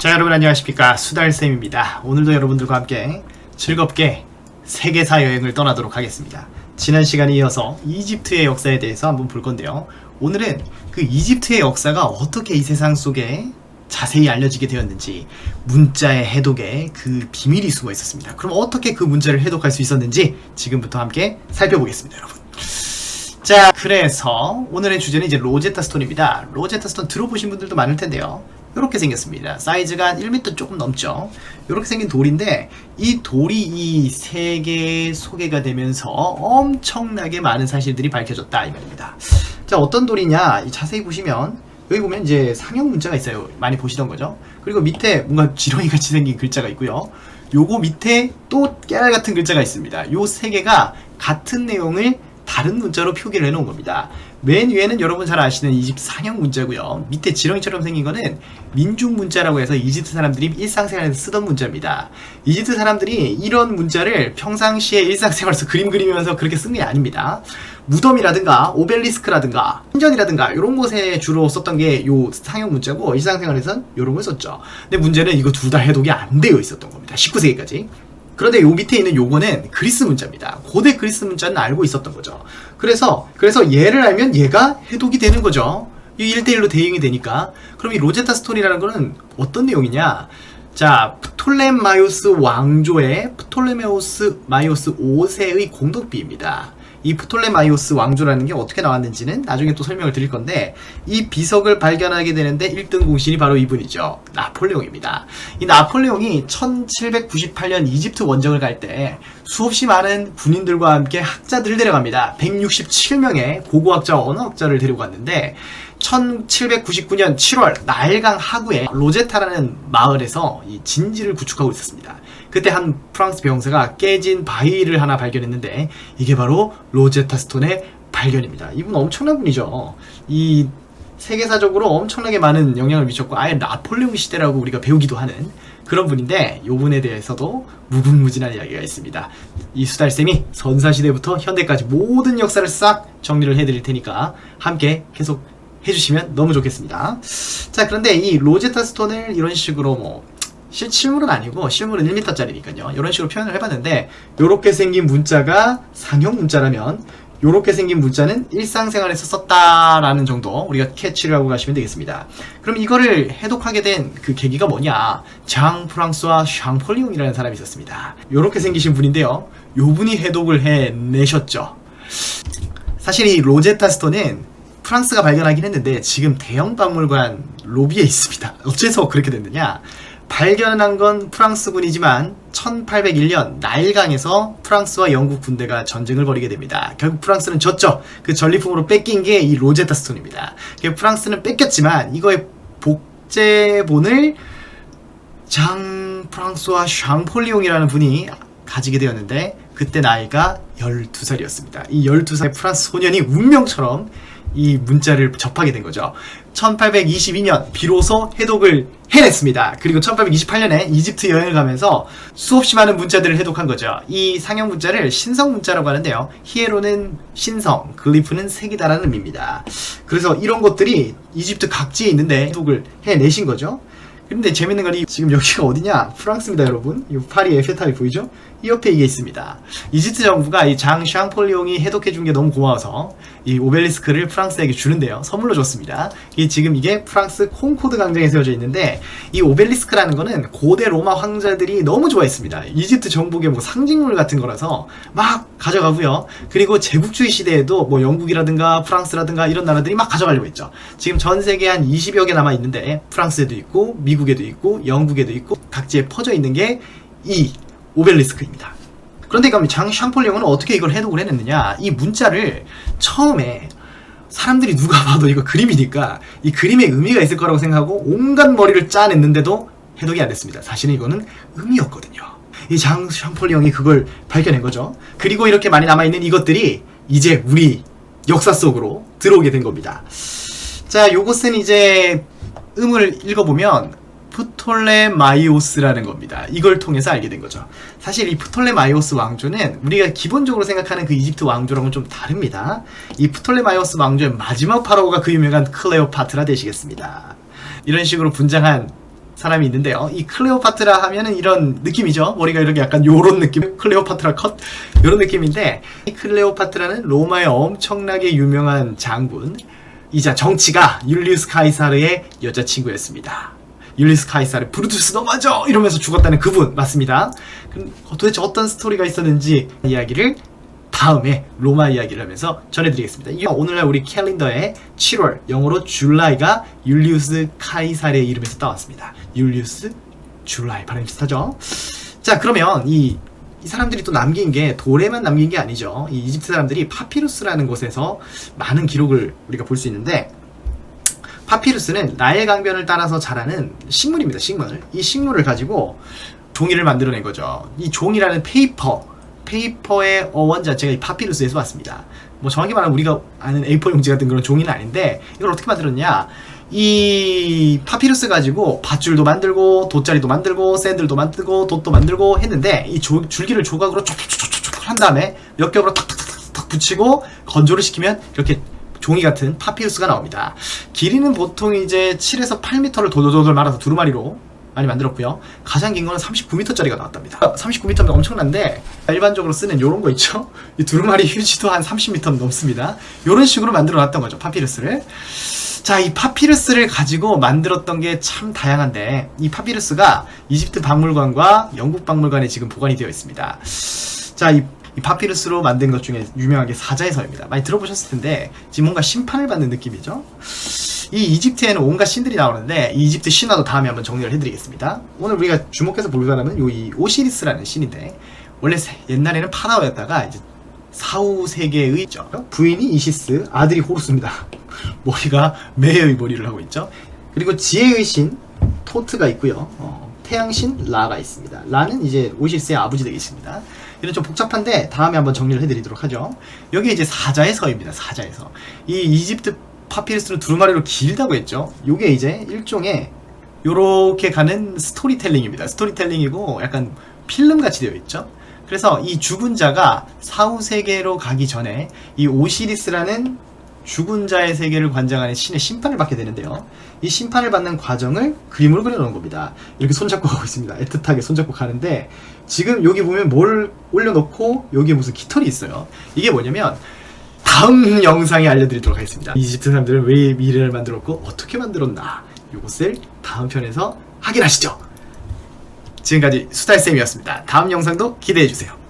자, 여러분 안녕하십니까, 수달쌤입니다. 오늘도 여러분들과 함께 즐겁게 세계사 여행을 떠나도록 하겠습니다. 지난 시간에 이어서 이집트의 역사에 대해서 한번 볼 건데요, 오늘은 그 이집트의 역사가 어떻게 이 세상 속에 자세히 알려지게 되었는지, 문자의 해독에 그 비밀이 숨어 있었습니다. 그럼 어떻게 그 문자를 해독할 수 있었는지 지금부터 함께 살펴보겠습니다, 여러분. 자, 그래서 오늘의 주제는 이제 로제타 스톤입니다. 로제타 스톤 들어보신 분들도 많을 텐데요, 이렇게 생겼습니다. 사이즈가 한 1m 조금 넘죠. 이렇게 생긴 돌인데, 이 돌이 이 세계에 소개가 되면서 엄청나게 많은 사실들이 밝혀졌다 이 말입니다. 자, 어떤 돌이냐, 자세히 보시면 여기 보면 이제 상형 문자가 있어요. 많이 보시던 거죠. 그리고 밑에 뭔가 지렁이 같이 생긴 글자가 있고요, 요거 밑에 또 깨알 같은 글자가 있습니다. 요 세 개가 같은 내용을 다른 문자로 표기를 해놓은 겁니다. 맨 위에는 여러분 잘 아시는 이집트 상형 문자고요, 밑에 지렁이처럼 생긴 거는 민중 문자라고 해서 이집트 사람들이 일상생활에서 쓰던 문자입니다. 이집트 사람들이 이런 문자를 평상시에 일상생활에서 그림 그리면서 그렇게 쓴 게 아닙니다. 무덤이라든가 오벨리스크라든가 신전이라든가 이런 곳에 주로 썼던 게 요 상형 문자고, 일상생활에선 이런 걸 썼죠. 근데 문제는 이거 둘 다 해독이 안 되어 있었던 겁니다, 19세기까지. 그런데 요 밑에 있는 요거는 그리스 문자입니다. 고대 그리스 문자는 알고 있었던 거죠. 그래서 얘를 알면 얘가 해독이 되는 거죠. 이 1대1로 대응이 되니까. 그럼 이 로제타 스톤이라는 거는 어떤 내용이냐? 자, 프톨레마이오스 왕조의 프톨레메오스 마이오스 5세의 공덕비입니다. 이 프톨레마이오스 왕조라는 게 어떻게 나왔는지는 나중에 또 설명을 드릴 건데, 이 비석을 발견하게 되는데 1등 공신이 바로 이분이죠. 나폴레옹입니다. 이 나폴레옹이 1798년 이집트 원정을 갈 때 수없이 많은 군인들과 함께 학자들을 데려갑니다. 167명의 고고학자와 언어학자를 데려갔는데, 1799년 7월 나일강 하구에 로제타라는 마을에서 이 진지를 구축하고 있었습니다. 그때 한 프랑스 병사가 깨진 바위를 하나 발견했는데, 이게 바로 로제타 스톤의 발견입니다. 이분 엄청난 분이죠. 이 세계사적으로 엄청나게 많은 영향을 미쳤고, 아예 나폴레옹 시대라고 우리가 배우기도 하는 그런 분인데, 이 분에 대해서도 무궁무진한 이야기가 있습니다. 이 수달쌤이 선사시대부터 현대까지 모든 역사를 싹 정리를 해드릴 테니까 함께 계속 해주시면 너무 좋겠습니다. 자, 그런데 이 로제타 스톤을 이런 식으로 실물은 아니고, 실물은 1m짜리니까요 이런 식으로 표현을 해봤는데, 요렇게 생긴 문자가 상형 문자라면 요렇게 생긴 문자는 일상생활에서 썼다라는 정도 우리가 캐치를 하고 가시면 되겠습니다. 그럼 이거를 해독하게 된 그 계기가 뭐냐? 장 프랑스와 샹폴리옹이라는 사람이 있었습니다. 요렇게 생기신 분인데요, 요분이 해독을 해내셨죠. 사실 이 로제타 스톤은 프랑스가 발견하긴 했는데 지금 대형 박물관 로비에 있습니다. 어째서 그렇게 됐느냐? 발견한 건 프랑스군이지만 1801년 나일강에서 프랑스와 영국 군대가 전쟁을 벌이게 됩니다. 결국 프랑스는 졌죠. 그 전리품으로 뺏긴 게 이 로제타 스톤입니다. 프랑스는 뺏겼지만 이거의 복제본을 장 프랑스와 샹폴리옹이라는 분이 가지게 되었는데, 그때 나이가 12살이었습니다. 이 12살 프랑스 소년이 운명처럼 이 문자를 접하게 된 거죠. 1822년 비로소 해독을 해냈습니다. 그리고 1828년에 이집트 여행을 가면서 수없이 많은 문자들을 해독한 거죠. 이 상형 문자를 신성 문자라고 하는데요, 히에로는 신성, 글리프는 색이다라는 의미입니다. 그래서 이런 것들이 이집트 각지에 있는데 해독을 해내신 거죠. 근데 재밌는 건 지금 여기가 어디냐? 프랑스입니다, 여러분. 이 파리 에펠탑이 보이죠? 이 옆에 이게 있습니다. 이집트 정부가 이 장 샹폴리옹이 해독해준 게 너무 고마워서 이 오벨리스크를 프랑스에게 주는데요, 선물로 줬습니다. 지금 이게 프랑스 콩코드 광장에 세워져 있는데, 이 오벨리스크라는 거는 고대 로마 황제들이 너무 좋아했습니다. 이집트 정복의 상징물 같은 거라서 막 가져가고요. 그리고 제국주의 시대에도 영국이라든가 프랑스라든가 이런 나라들이 막 가져가려고 했죠. 지금 전 세계에 한 20여 개 남아 있는데, 프랑스에도 있고 미국에도 있고 영국에도 있고 각지에 퍼져 있는 게 이 오벨리스크입니다. 그런데 그럼 장 샹폴리옹은 어떻게 이걸 해독을 해냈느냐? 이 문자를 처음에 사람들이 누가 봐도 이거 그림이니까 이 그림에 의미가 있을 거라고 생각하고 온갖 머리를 짜냈는데도 해독이 안 됐습니다. 사실은 이거는 의미였거든요. 이 장 샹폴리옹이 그걸 발견한 거죠. 그리고 이렇게 많이 남아있는 이것들이 이제 우리 역사 속으로 들어오게 된 겁니다. 자, 요것은 이제 음을 읽어보면 프톨레마이오스라는 겁니다. 이걸 통해서 알게 된 거죠. 사실 이 프톨레마이오스 왕조는 우리가 기본적으로 생각하는 그 이집트 왕조랑은 좀 다릅니다. 이 프톨레마이오스 왕조의 마지막 파라오가 그 유명한 클레오파트라 되시겠습니다. 이런 식으로 분장한 사람이 있는데요. 이 클레오파트라 하면은 이런 느낌이죠. 머리가 이렇게 약간 요런 느낌, 클레오파트라 컷 요런 느낌인데, 이 클레오파트라는 로마의 엄청나게 유명한 장군이자 정치가 율리우스 카이사르의 여자친구였습니다. 율리우스 카이사르 브루투스 너 맞아! 이러면서 죽었다는 그분 맞습니다. 그럼 도대체 어떤 스토리가 있었는지 이야기를 다음에 로마 이야기를 하면서 전해드리겠습니다. 이게 오늘날 우리 캘린더에 7월, 영어로 줄라이가 율리우스 카이사르의 이름에서 따왔습니다. 율리우스 줄라이 발음이 비슷하죠? 자, 그러면 이 사람들이 또 남긴 게 돌에만 남긴 게 아니죠. 이 이집트 사람들이 파피루스라는 곳에서 많은 기록을 우리가 볼 수 있는데, 파피루스는 나일 강변을 따라서 자라는 식물입니다. 식물. 이 식물을 가지고 종이를 만들어낸 거죠. 이 종이라는 페이퍼의 어원 자체가 이 파피루스에서 왔습니다. 뭐 정확히 말하면 우리가 아는 A4 용지 같은 그런 종이는 아닌데, 이걸 어떻게 만들었냐? 이 파피루스 가지고 밧줄도 만들고 돗자리도 만들고 샌들도 만들고 돛도 만들고 했는데, 이 줄기를 조각으로 촉촉촉촉촉 한 다음에 몇 겹으로 탁탁탁탁 붙이고 건조를 시키면 이렇게 종이 같은 파피루스가 나옵니다. 길이는 보통 이제 7에서 8m를 돌돌돌 말아서 두루마리로 많이 만들었고요. 가장 긴 거는 39m짜리가 나왔답니다. 39m면 엄청난데, 일반적으로 쓰는 요런 거 있죠? 이 두루마리 휴지도 한 30m 넘습니다. 요런 식으로 만들어 놨던 거죠, 파피루스를. 자, 이 파피루스를 가지고 만들었던 게 참 다양한데, 이 파피루스가 이집트 박물관과 영국 박물관에 지금 보관이 되어 있습니다. 자, 이 파피루스로 만든 것 중에 유명한 게 사자의 서입니다. 많이 들어보셨을 텐데, 지금 뭔가 심판을 받는 느낌이죠? 이 이집트에는 온갖 신들이 나오는데, 이 이집트 신화도 다음에 한번 정리를 해드리겠습니다. 오늘 우리가 주목해서 볼 사람은 이 오시리스라는 신인데, 원래 옛날에는 파라오였다가 이제 사후 세계의 부인이 이시스, 아들이 호루스입니다. 머리가 매의 머리를 하고 있죠. 그리고 지혜의 신 토트가 있고요. 태양신 라가 있습니다. 라는 이제 오시리스의 아버지 되겠습니다. 이런 좀 복잡한데 다음에 한번 정리를 해드리도록 하죠. 여기 이제 사자의 서입니다. 사자의 서. 이 이집트 파피루스는 두루마리로 길다고 했죠. 요게 이제 일종의 요렇게 가는 스토리텔링입니다. 스토리텔링이고 약간 필름같이 되어 있죠. 그래서 이 죽은 자가 사후 세계로 가기 전에 이 오시리스라는 죽은 자의 세계를 관장하는 신의 심판을 받게 되는데요. 이 심판을 받는 과정을 그림으로 그려놓은 겁니다. 이렇게 손잡고 가고 있습니다. 애틋하게 손잡고 가는데, 지금 여기 보면 뭘 올려놓고 여기에 무슨 깃털이 있어요. 이게 뭐냐면 다음 영상에 알려드리도록 하겠습니다. 이집트 사람들은 왜 미래를 만들었고 어떻게 만들었나, 이것을 다음 편에서 확인하시죠. 지금까지 수달쌤이었습니다. 다음 영상도 기대해주세요.